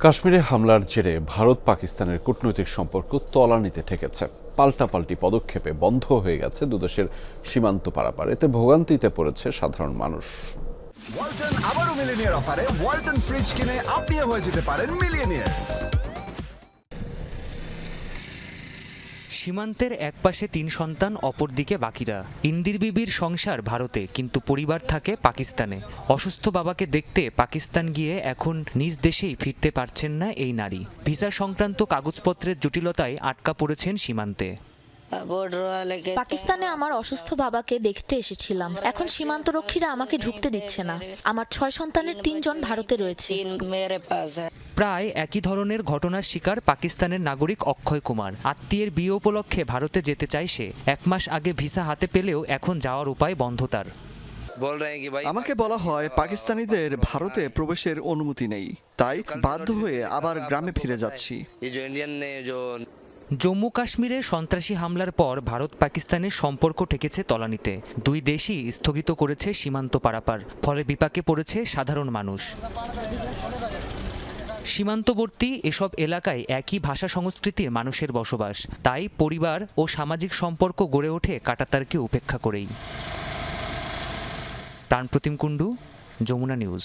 কাশ্মীরে হামলার জেরে ভারত পাকিস্তানের কূটনৈতিক সম্পর্ক তলানিতে ঠেকেছে। পাল্টাপাল্টি পদক্ষেপে বন্ধ হয়ে গেছে দুদেশের সীমান্ত পারাপার। এতে ভোগান্তিতে পড়েছে সাধারণ মানুষ। ওয়ালটন আবারও মিলিয়নিয়ার অফারে ওয়ালটন ফ্রিজ কিনে আপনিও হয়ে যেতে পারেন মিলিয়নিয়ার। সীমান্তের একপাশে ৩ সন্তান, অপরদিকে বাকিরা। ইন্দির বিবির সংসার ভারতে, কিন্তু পরিবার থাকে পাকিস্তানে। অসুস্থ বাবাকে দেখতে পাকিস্তান গিয়ে এখন নিজ দেশেই ফিরতে পারছেন না এই নারী। ভিসা সংক্রান্ত কাগজপত্রের জটিলতায় আটকা পড়েছেন সীমান্তে। পাকিস্তানে আমার অসুস্থ বাবাকে দেখতে এসেছিলাম। এখন সীমান্তরক্ষীরা আমাকে ঢুকতে দিচ্ছে না। আমার ৬ সন্তানের ৩ জন ভারতে রয়েছে। প্রায় একই ধরনের ঘটনার শিকার পাকিস্তানের নাগরিক অক্ষয় কুমার। আত্মীয়ের বিয়ে উপলক্ষে ভারতে যেতে চায় সে। ১ মাস আগে ভিসা হাতে পেলেও এখন যাওয়ার উপায় বন্ধ তার। আমাকে বলা হয় পাকিস্তানিদের ভারতে প্রবেশের অনুমতি নেই, তাই বাধ্য হয়ে আবার গ্রামে ফিরে যাচ্ছি। জম্মু কাশ্মীরে সন্ত্রাসী হামলার পর ভারত পাকিস্তানের সম্পর্ক ঠেকেছে তলানিতে। দুই দেশই স্থগিত করেছে সীমান্ত পারাপার। ফলে বিপাকে পড়েছে সাধারণ মানুষ। সীমান্তবর্তী এসব এলাকায় একই ভাষা সংস্কৃতির মানুষের বসবাস। তাই পরিবার ও সামাজিক সম্পর্ক গড়ে ওঠে কাঁটাতারকে উপেক্ষা করেই। প্রাণপ্রতিম কুণ্ডু, যমুনা নিউজ।